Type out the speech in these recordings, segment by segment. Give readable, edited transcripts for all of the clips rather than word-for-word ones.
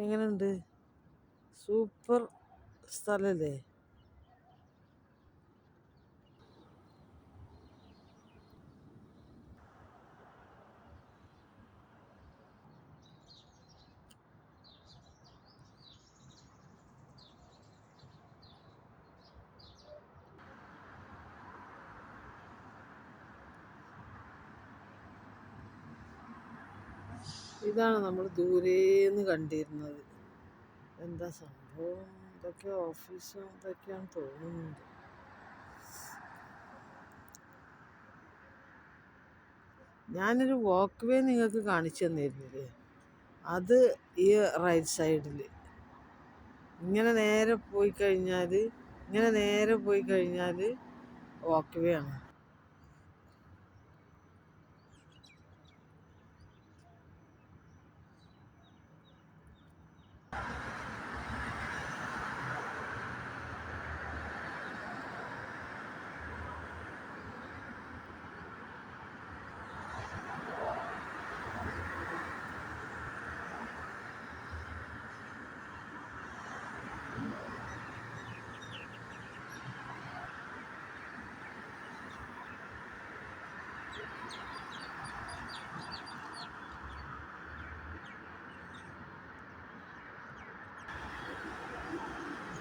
എങ്ങനെയുണ്ട്? സൂപ്പർ സ്ഥലല്ലേ? ഇതാണ് നമ്മൾ ദൂരേന്ന് കണ്ടിരുന്നത്. എന്താ സംഭവം? ഇതൊക്കെ ഓഫീസും ഇതൊക്കെയാണ് തോന്നുന്നുണ്ട്. ഞാനൊരു വാക്ക് വേ നിങ്ങൾക്ക് കാണിച്ചു തന്നിരുന്നില്ലേ? അത് ഈ റൈറ്റ് സൈഡിൽ ഇങ്ങനെ നേരെ പോയി കഴിഞ്ഞാൽ വാക്ക് വേ ആണ്.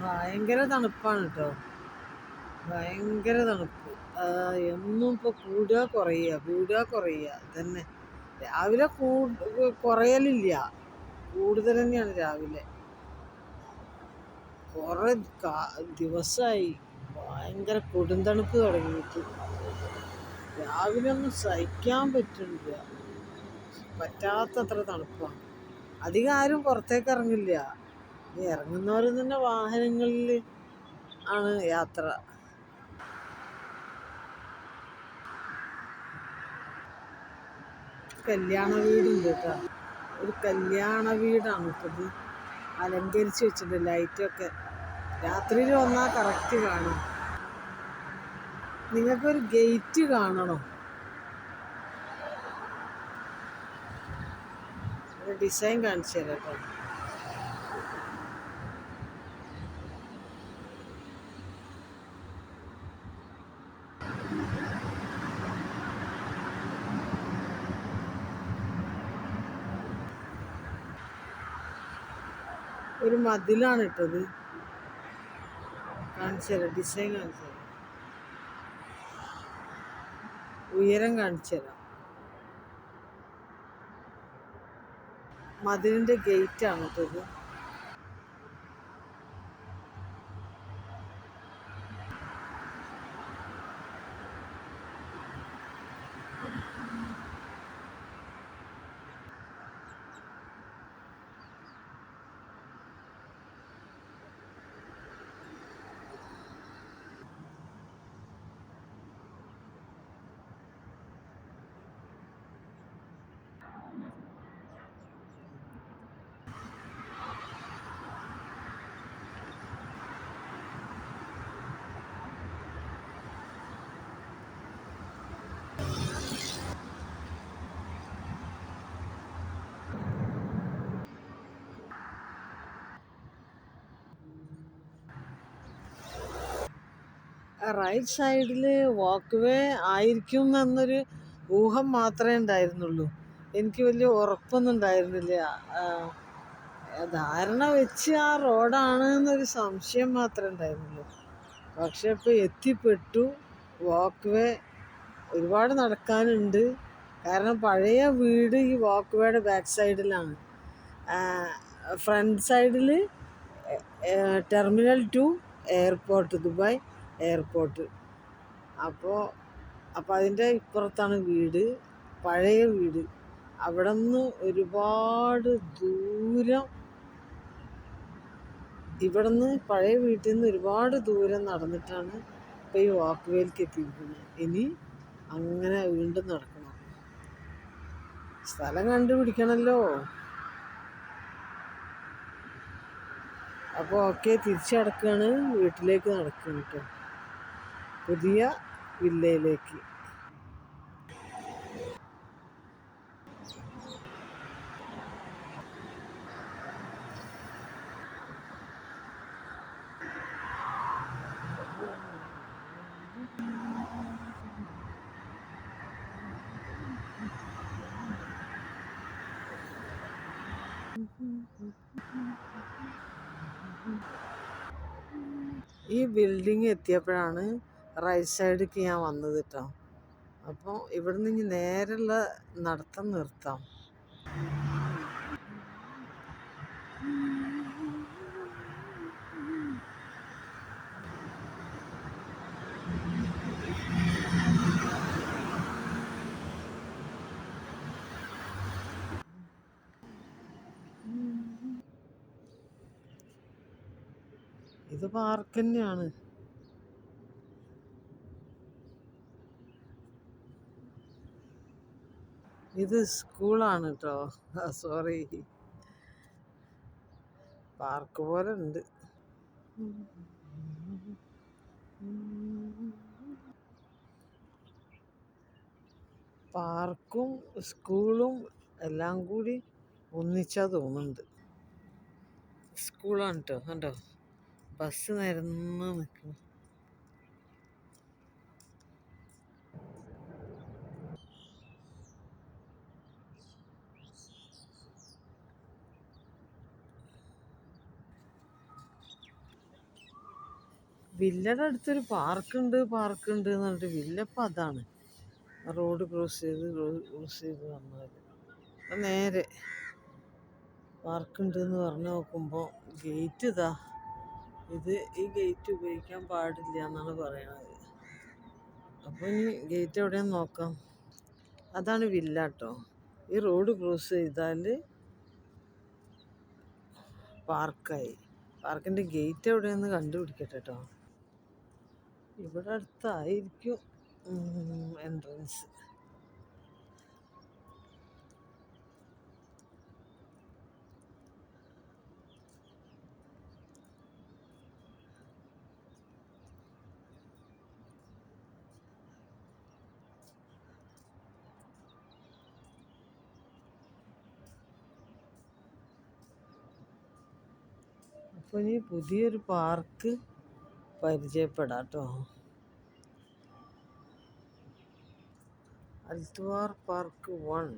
ഭയങ്കര തണുപ്പാണ് കേട്ടോ, ഭയങ്കര തണുപ്പ്. എന്നും ഇപ്പോൾ കൂടുക ഇതന്നെ. രാവിലെ കുറയലില്ല, കൂടുതൽ തന്നെയാണ് രാവിലെ. കുറെ ദിവസമായി ഭയങ്കര കൊടുന്തണുപ്പ് തുടങ്ങിയിട്ട്. രാവിലെ ഒന്നും സഹിക്കാൻ പറ്റുന്നില്ല, പറ്റാത്തത്ര തണുപ്പാണ്. അധികം ആരും പുറത്തേക്ക് ഇറങ്ങില്ല. ഇറങ്ങുന്നവർ തന്നെ വാഹനങ്ങളിൽ ആണ് യാത്ര. കല്യാണ വീടുണ്ട് കേട്ടോ, ഒരു കല്യാണ വീടാണ് ഇപ്പത്. അലങ്കരിച്ച് വെച്ചിട്ടുണ്ട് ലൈറ്റൊക്കെ. രാത്രിയിൽ വന്നാൽ കറക്റ്റ് കാണും. നിങ്ങൾക്കൊരു ഗേറ്റ് കാണണം. ഒരു ഡിസൈൻ കാണിച്ചു തരാം കേട്ടോ. ഒരു മതിലാണ് ഇട്ടത്. കാണിച്ചു തരാം, ഡിസൈൻ കാണിച്ചു തരാം, ഉയരം കാണിച്ചു തരാം. മതിലിൻ്റെ ഗേറ്റാണ് ഇട്ടത്. റൈറ്റ് സൈഡിൽ വാക്ക് വേ ആയിരിക്കും എന്നൊരു ഊഹം മാത്രമേ ഉണ്ടായിരുന്നുള്ളൂ. എനിക്ക് വലിയ ഉറപ്പൊന്നും ഉണ്ടായിരുന്നില്ല. ധാരണ വെച്ച് ആ റോഡാണ് എന്നൊരു സംശയം മാത്രമേ ഉണ്ടായിരുന്നുള്ളൂ. പക്ഷെ ഇപ്പോൾ എത്തിപ്പെട്ടു. വാക്ക് വേ ഒരുപാട് നടക്കാനുണ്ട്. കാരണം പഴയ വീട് ഈ വാക്ക് വേയുടെ ബാക്ക് സൈഡിലാണ്. ഫ്രണ്ട് സൈഡിൽ ടെർമിനൽ 2 എയർപോർട്ട്, ദുബായ് എയർപോർട്ട്. അപ്പോൾ അതിൻ്റെ ഇപ്പുറത്താണ് വീട്, പഴയ വീട്. അവിടെ നിന്ന് ഒരുപാട് ദൂരം, ഇവിടെ നിന്ന് പഴയ വീട്ടിൽ നിന്ന് ഒരുപാട് ദൂരം നടന്നിട്ടാണ് ഇപ്പോൾ ഈ വാക്ക് വേയിലേക്ക് എത്തിയിരിക്കുന്നത്. ഇനി അങ്ങനെ വീണ്ടും നടക്കണം. സ്ഥലം കണ്ടുപിടിക്കണമല്ലോ. അപ്പോൾ ഓക്കെ, തിരിച്ചു നടക്കുകയാണ്, വീട്ടിലേക്ക് നടക്കുകയാണ് കേട്ടോ, പുതിയ വില്ലയിലേക്ക്. ഈ ബിൽഡിംഗ് എത്തിയപ്പോഴാണ് റൈറ്റ് സൈഡിലേക്ക് ഞാൻ വന്നത് കേട്ടോ. അപ്പോൾ ഇവിടുന്ന് ഇനി നേരെയുള്ള നടത്തം നിർത്താം. ഇത് പാർക്ക് തന്നെയാണ്. ഇത് സ്കൂളാണ് കേട്ടോ. സോറി, പാർക്ക് പോലെ ഉണ്ട്. പാർക്കും സ്കൂളും എല്ലാം കൂടി ഒന്നിച്ചാ തോന്നുന്നുണ്ട്. സ്കൂളാണ് കേട്ടോ. കണ്ടോ, ബസ് നിരന്ന് നിൽക്കുന്നു. വില്ലയുടെ അടുത്തൊരു പാർക്കുണ്ട് എന്ന് പറഞ്ഞിട്ട് വില്ലപ്പം അതാണ്. റോഡ് ക്രോസ് ചെയ്ത് വന്നത്. അപ്പം നേരെ പാർക്കുണ്ട് എന്ന് പറഞ്ഞു നോക്കുമ്പോൾ ഗേറ്റ് ഇതാ. ഈ ഗേറ്റ് ഉപയോഗിക്കാൻ പാടില്ല എന്നാണ് പറയണത്. അപ്പോൾ ഇനി ഗേറ്റ് എവിടെയാന്ന് നോക്കാം. അതാണ് വില്ല കേട്ടോ. ഈ റോഡ് ക്രോസ് ചെയ്താൽ പാർക്കായി. പാർക്കിൻ്റെ ഗേറ്റ് എവിടെയാന്ന് കണ്ടുപിടിക്കട്ടെ കേട്ടോ. ഇവിടെ അടുത്തായിരിക്കും എൻട്രൻസ്. അപ്പോൾ ഇനി പുതിയൊരു പാർക്ക് പരിചയപ്പെടാം കേട്ടോ. അൽത്തുവാർ പാർക്ക് 1.